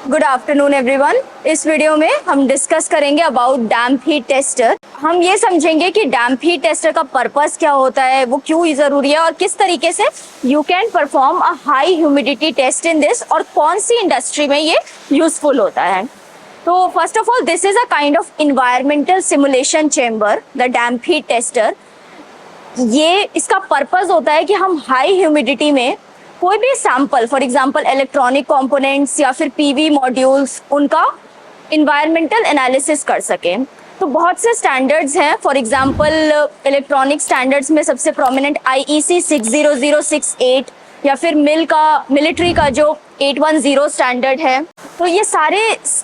Good afternoon everyone. इस video में हम डिस्कस करेंगे अबाउट डैम्प हीट टेस्टर। हम ये समझेंगे कि डैम्प हीट टेस्टर का पर्पस क्या होता है, वो क्यों जरूरी है और किस तरीके से you can perform a high humidity test in this और कौन सी इंडस्ट्री में ये यूजफुल होता है। तो first of all this is a kind of environmental simulation chamber, the damp heat tester. ये इसका पर्पस होता है कि हम हाई ह्यूमिडिटी में कोई भी sample, for example electronic components या फिर पीवी मॉड्यूल्स, उनका इन्वायरमेंटल एनालिसिस कर सकें। तो बहुत से स्टैंडर्ड्स हैं, फॉर एग्जांपल इलेक्ट्रॉनिक स्टैंडर्ड्स में सबसे प्रोमिनेंट IEC 60068 या फिर मिलिट्री का जो 810 स्टैंडर्ड है। तो ये सारे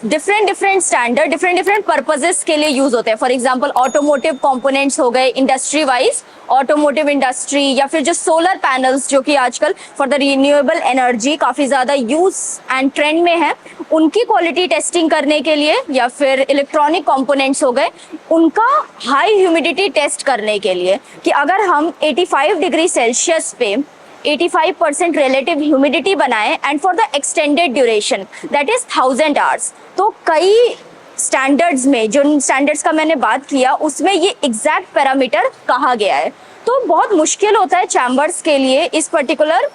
डिफरेंट स्टैंडर्ड डिफरेंट पर्पसेस के लिए यूज होते हैं। फॉर एग्जांपल ऑटोमोटिव कंपोनेंट्स हो गए, इंडस्ट्री वाइज ऑटोमोटिव इंडस्ट्री, या फिर जो सोलर पैनल्स जो कि आजकल फॉर द रिन्यूएबल एनर्जी काफी ज्यादा यूज एंड ट्रेंड में है, उनकी क्वालिटी टेस्टिंग करने के लिए, या फिर इलेक्ट्रॉनिक कंपोनेंट्स हो गए उनका हाई ह्यूमिडिटी टेस्ट करने के लिए कि अगर हम 85 डिग्री सेल्सियस पे 85% रिलेटिव ह्यूमिडिटी बनाए and for the extended duration that is 1000 hours. तो कई स्टैंडर्ड्स में, जो स्टैंडर्ड्स का मैंने बात किया, उसमें ये एग्जैक्ट पैरामीटर कहा गया है। तो बहुत मुश्किल होता है चैम्बर्स के लिए इस पर्टिकुलर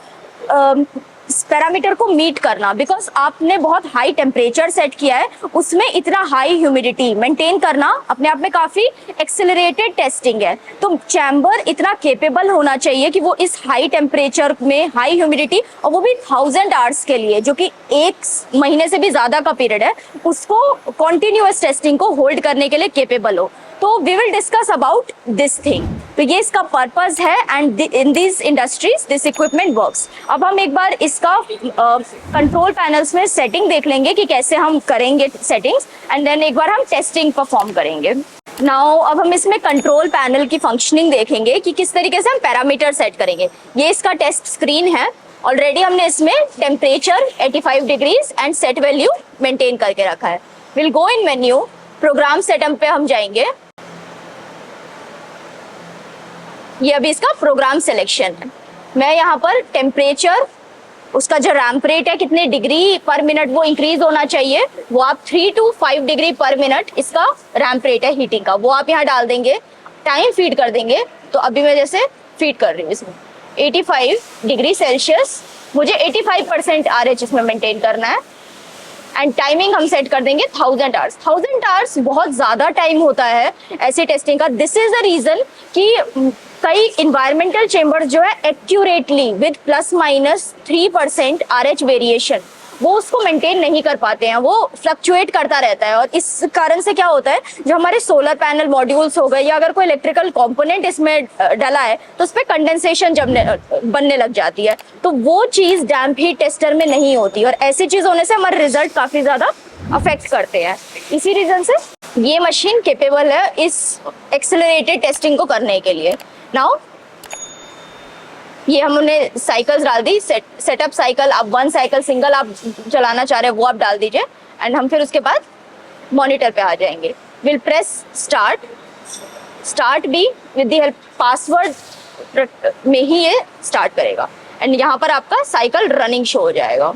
पैरामीटर को मीट करना, बिकॉज आपने बहुत हाई टेम्परेचर सेट किया है, उसमें इतना हाई ह्यूमिडिटी मेंटेन करना अपने आप में काफी एक्सेलरेटेड टेस्टिंग है। तो चैम्बर इतना केपेबल होना चाहिए कि वो इस हाई टेम्परेचर में हाई ह्यूमिडिटी, और वो भी 1000 आवर्स के लिए, जो कि 1 महीने से भी ज्यादा का पीरियड है, उसको कॉन्टिन्यूअस टेस्टिंग को होल्ड करने के लिए केपेबल हो। तो we will discuss about this thing. तो ये इसका पर्पस है and in this industries this equipment works. अब हम एक बार इसका कंट्रोल पैनल्स में सेटिंग देख लेंगे कि कैसे हम करेंगे सेटिंग्स, एंड देन एक बार हम टेस्टिंग परफॉर्म करेंगे। नाउ अब हम इसमें कंट्रोल पैनल की फंक्शनिंग देखेंगे कि किस तरीके से हम पैरामीटर सेट करेंगे। ये इसका टेस्ट स्क्रीन है। ऑलरेडी हमने इसमें temperature 85 degrees and set value maintain करके रखा है। Will go in menu, program setup पे हम जाएंगे। ये अभी इसका प्रोग्राम सिलेक्शन है। मैं यहाँ पर टेम्परेचर, उसका जो रैंप रेट है कितने डिग्री पर मिनट वो इंक्रीज होना चाहिए, वो आप 3 to 5 डिग्री पर मिनट इसका रैंप रेट है हीटिंग का, वो आप यहाँ डाल देंगे। टाइम फीड कर देंगे। तो अभी मैं जैसे फीड कर रही हूँ इसमें 85 डिग्री सेल्सियस, मुझे 85% RH इसमें मेंटेन करना है। एंड टाइमिंग हम सेट कर देंगे 1000 आवर्स। 1000 आवर्स बहुत ज्यादा टाइम होता है ऐसी टेस्टिंग का। दिस इज द रीजन कि कई इन्वायरमेंटल चेम्बर जो है एक्यूरेटली विद ±3% RH वेरिएशन वो उसको मेंटेन नहीं कर पाते हैं, वो फ्लक्चुएट करता रहता है। और इस कारण से क्या होता है, जो हमारे सोलर पैनल मॉड्यूल्स हो गए या अगर कोई इलेक्ट्रिकल कंपोनेंट इसमें डला है तो उस पर कंडेंसेशन बनने लग जाती है। तो वो चीज डैम्प हीट टेस्टर में नहीं होती, और ऐसी चीज होने से हमारे रिजल्ट काफी ज्यादा अफेक्ट करते हैं। इसी रीजन से ये मशीन केपेबल है इस एक्सेलरेटेड टेस्टिंग को करने के लिए। नाउ ये हमने साइकिल्स डाल दी, सेटअप साइकिल, आप 1 साइकिल सिंगल आप चलाना चाह रहे हैं वो आप डाल दीजिए, एंड हम फिर उसके बाद मॉनिटर पे आ जाएंगे। विल प्रेस स्टार्ट भी विद द हेल्प पासवर्ड में ही ये स्टार्ट करेगा, एंड यहाँ पर आपका साइकिल रनिंग शो हो जाएगा।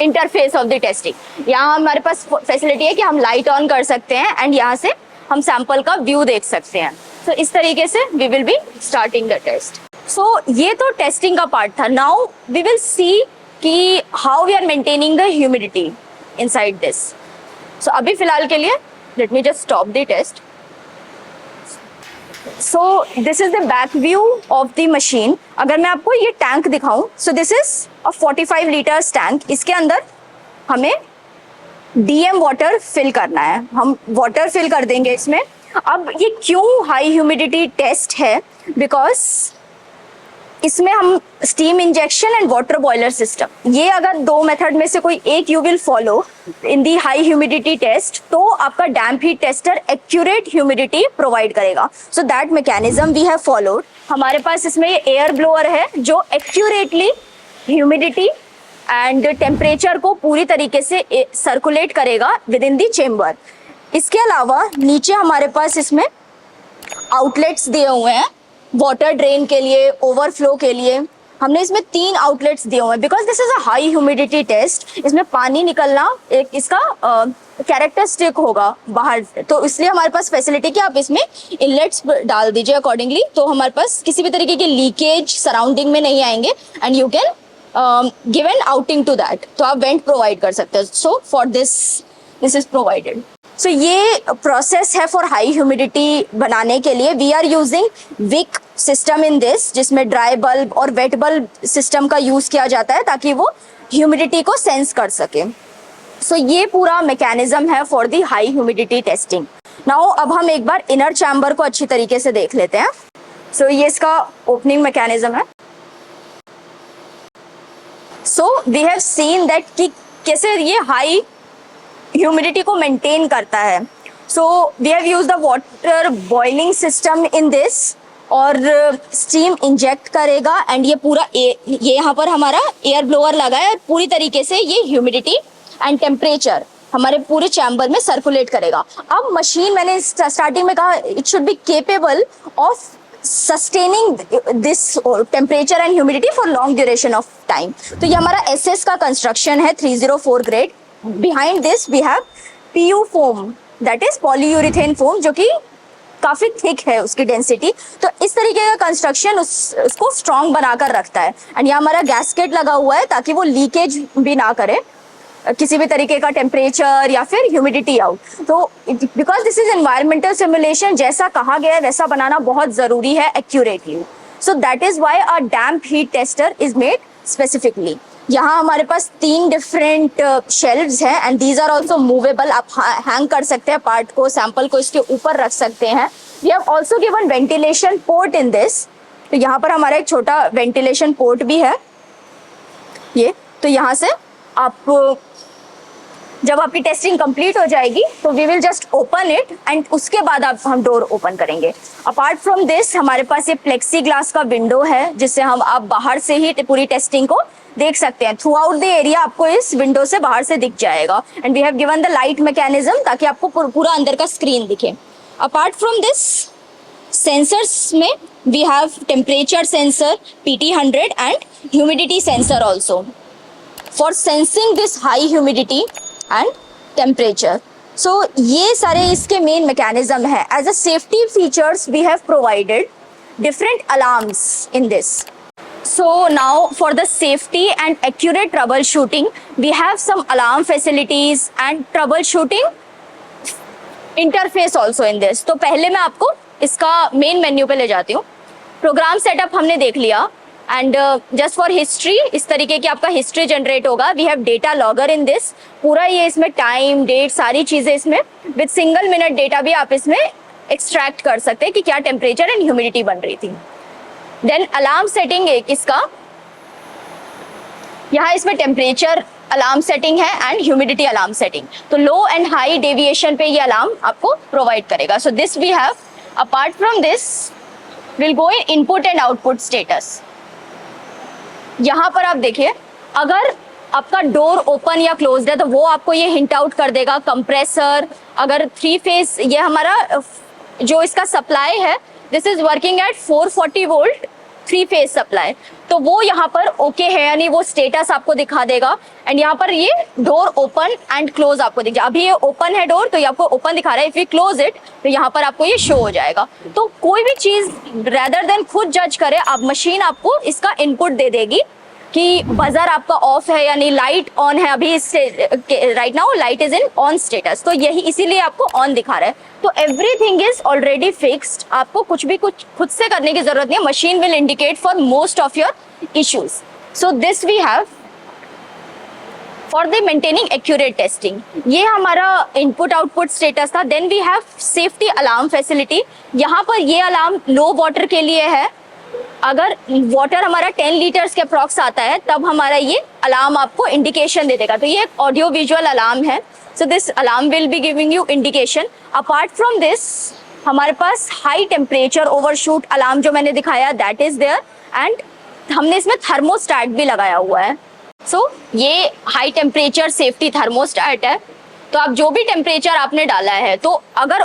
इंटरफेस ऑफ द टेस्टिंग, यहाँ हमारे पास फैसिलिटी है कि हम लाइट ऑन कर सकते हैं एंड यहाँ से हम सैंपल का व्यू देख सकते हैं। तो इस तरीके से we will be starting the test. So ये तो टेस्टिंग का पार्ट था। नाउ वी विल सी कि how we are maintaining the humidity inside this. So अभी फिलहाल के लिए let me just stop the test. So this is the back view of the machine. अगर मैं आपको ये टैंक दिखाऊं, so this is a 45 litres tank. इसके अंदर हमें DM वाटर फिल करना है, हम वाटर फिल कर देंगे इसमें। अब ये क्यों हाई ह्यूमिडिटी टेस्ट है, बिकॉज इसमें हम steam injection and water boiler system, ये अगर 2 मेथड में से कोई एक you will follow in the high humidity test, तो आपका damp heat tester accurate humidity provide करेगा। So that mechanism we have followed. हमारे पास इसमें ये एयर ब्लोअर है जो एक्यूरेटली ह्यूमिडिटी एंड टेम्परेचर को पूरी तरीके से सर्कुलेट करेगा विद इन दी चेम्बर। इसके अलावा नीचे हमारे पास इसमें आउटलेट्स दिए हुए हैं वाटर ड्रेन के लिए, ओवरफ्लो के लिए। हमने इसमें 3 आउटलेट्स दिए हुए हैं because this is a high humidity test. इसमें पानी निकलना एक इसका कैरेक्टरिस्टिक होगा बाहर, तो इसलिए हमारे पास फैसिलिटी कि आप इसमें इनलेट्स डाल दीजिए अकॉर्डिंगली, तो हमारे पास किसी भी तरीके के लीकेज सराउंडिंग में नहीं आएंगे and you can give an outing to that. तो आप वेंट प्रोवाइड कर सकते हैं। So for this is provided. So ये प्रोसेस है फॉर हाई ह्यूमिडिटी बनाने के लिए। We are using wick system in this, जिसमें ड्राई बल्ब और वेट बल्ब सिस्टम का यूज किया जाता है ताकि वो ह्यूमिडिटी को सेंस कर सके। सो ये पूरा मैकेनिज्म है for the high humidity testing. Now अब हम एक बार इनर चैम्बर को अच्छी तरीके से देख लेते हैं। सो ये इसका ओपनिंग मैकेनिज्म है। So we have seen that कि कैसे ये हाई ह्यूमिडिटी को मेंटेन करता है। So we have used the water boiling system in this, और स्टीम इंजेक्ट करेगा एंड ये पूरा ये यहाँ पर हमारा एयर ब्लोअर लगा है, पूरी तरीके से ये ह्यूमिडिटी एंड टेम्परेचर हमारे पूरे चैम्बर में सर्कुलेट करेगा। अब मशीन, मैंने स्टार्टिंग में कहा, it should be capable of sustaining this temperature and humidity for long duration of time. तो ये हमारा एसएस का कंस्ट्रक्शन है 304 grade. Behind this we have PU foam, that is polyurethane foam, जो कि काफी थिक है उसकी डेंसिटी। तो इस तरीके का कंस्ट्रक्शन उसको स्ट्रॉन्ग बनाकर रखता है। एंड यहाँ हमारा गैस्केट लगा हुआ है ताकि वो लीकेज भी ना करे किसी भी तरीके का टेम्परेचर या फिर ह्यूमिडिटी आउट। तो because this is environmental simulation, जैसा कहा गया है वैसा बनाना बहुत जरूरी है accurately. So that is why a damp heat tester is made specifically. यहाँ हमारे पास 3 डिफरेंट शेल्व्स हैं and these are also movable. आप हैंग कर सकते हैं पार्ट को, सैंपल को इसके ऊपर रख सकते हैं। We have also given ventilation port in this. तो यहाँ पर हमारा एक छोटा वेंटिलेशन पोर्ट भी है ये। तो यहाँ से आप जब आपकी टेस्टिंग कंप्लीट हो जाएगी तो we will just open it and उसके बाद हम डोर ओपन करेंगे। अपार्ट फ्रॉम दिस हमारे पास ये प्लेक्सी ग्लास का विंडो है जिससे आप बाहर से ही पूरी टेस्टिंग को देख सकते हैं। थ्रू आउट द एरिया आपको इस विंडो से बाहर से दिख जाएगा and we have given the light mechanism ताकि आपको पूरा अंदर का स्क्रीन दिखे। अपार्ट फ्रॉम दिस सेंसर्स में we have temperature sensor PT100 and humidity sensor also for sensing this high humidity and temperature. So ये सारे इसके मेन मैकेनिज्म है। As a safety features we have provided different alarms in this. So now for the safety and accurate troubleshooting we have some alarm facilities and troubleshooting interface also in this. तो पहले मैं आपको इसका main menu पे ले जाती हूँ। Programme setup हमने देख लिया एंड जस्ट फॉर हिस्ट्री इस तरीके की आपका हिस्ट्री जनरेट होगा। We have data logger in this. पूरा ये इसमें टाइम डेट सारी चीजें इसमें विद सिंगल मिनट डेटा भी आप इसमें एक्सट्रैक्ट कर सकते हैं कि क्या टेम्परेचर एंड ह्यूमिडिटी बन रही थी। देन अलार्म सेटिंग एक इसका, यहाँ इसमें टेम्परेचर अलार्म सेटिंग है एंड ह्यूमिडिटी अलार्म सेटिंग। तो लो एंड हाई डेविएशन पे ये अलार्म आपको प्रोवाइड करेगा। So this we have. Apart from this will go in input and output status. यहाँ पर आप देखिए अगर आपका डोर ओपन या क्लोज्ड है तो वो आपको ये हिंट आउट कर देगा। कंप्रेसर अगर 3 फेज, ये हमारा जो इसका सप्लाई है this is working at 440 volt 3 phase supply, तो वो यहाँ पर ओके है यानी वो स्टेटस आपको दिखा देगा। एंड यहाँ पर ये डोर ओपन एंड क्लोज आपको दिख जाएगा। अभी ये ओपन है डोर तो ये आपको ओपन दिखा रहा है। इफ यू क्लोज इट तो यहाँ पर आपको ये शो हो जाएगा। तो कोई भी चीज रेदर देन खुद जज करे, आप मशीन आपको इसका इनपुट दे देगी कि बजर आपका ऑफ है यानी लाइट ऑन है। अभी right now light is in on status, तो यही इसीलिए आपको ऑन दिखा रहा है। तो एवरीथिंग इज ऑलरेडी फिक्स्ड, आपको कुछ भी कुछ खुद से करने की जरूरत नहीं है। Machine will indicate for most of your issues. So this we have for the maintaining accurate testing. ये हमारा इनपुट आउटपुट स्टेटस था। Then we have safety alarm facility. यहाँ पर ये अलार्म लो वाटर के लिए है। अगर वाटर हमारा 10 लीटर्स के अप्रॉक्स आता है तब हमारा ये अलार्म आपको इंडिकेशन दे देगा। तो ये एक ऑडियो विजुअल अलार्म है। So this alarm will be giving you indication. Apart from this हमारे पास हाई टेम्परेचर ओवरशूट अलार्म जो मैंने दिखाया दैट इज देयर एंड हमने इसमें थर्मोस्टैट भी लगाया हुआ है। सो ये हाई टेम्परेचर सेफ्टी थर्मोस्टैट है। तो आप जो भी टेम्परेचर आपने डाला है, तो अगर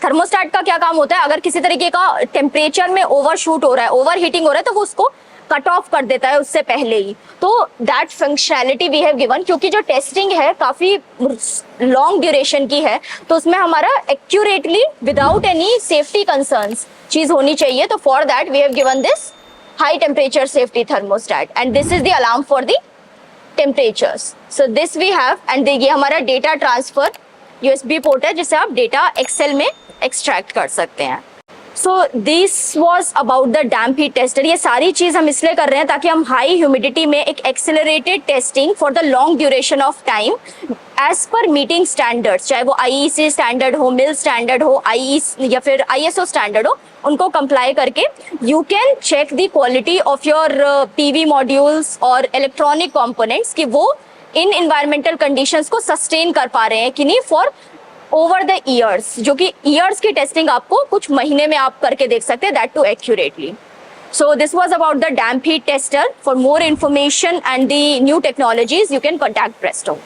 थर्मोस्टैट का क्या काम होता है, अगर किसी तरीके का टेम्परेचर में ओवरशूट हो रहा है, ओवर हीटिंग हो रहा है, तो वो उसको कट ऑफ कर देता है उससे पहले ही। तो that functionality we have given, क्योंकि जो टेस्टिंग है काफी लॉन्ग ड्यूरेशन की है, तो उसमें हमारा accurately without any safety concerns चीज होनी चाहिए। तो for that we have given this high temperature safety thermostat and this is the alarm for the temperatures. So this we have, and ये हमारा डेटा ट्रांसफर USB पोर्ट है जिसे आप data Excel में एक्सट्रैक्ट कर सकते हैं। So this was about the damp heat tester. ये सारी चीज हम इसलिए कर रहे हैं ताकि हम हाई ह्यूमिडिटी में एक accelerated testing for the long duration of time as per meeting standards, चाहे वो IEC स्टैंडर्ड हो, मिल स्टैंडर्ड हो, या फिर ISO स्टैंडर्ड हो, उनको कंप्लाई करके you can check the quality of your PV modules और इलेक्ट्रॉनिक कंपोनेंट्स कि वो इन इन्वायरमेंटल कंडीशंस को सस्टेन कर पा रहे हैं कि नहीं फॉर ओवर द ईयर्स, जो कि ईयर्स की टेस्टिंग आपको कुछ महीने में आप करके देख सकते हैं, that too accurately. So this was about the damp heat tester. For more information and the new technologies, you can contact Presto.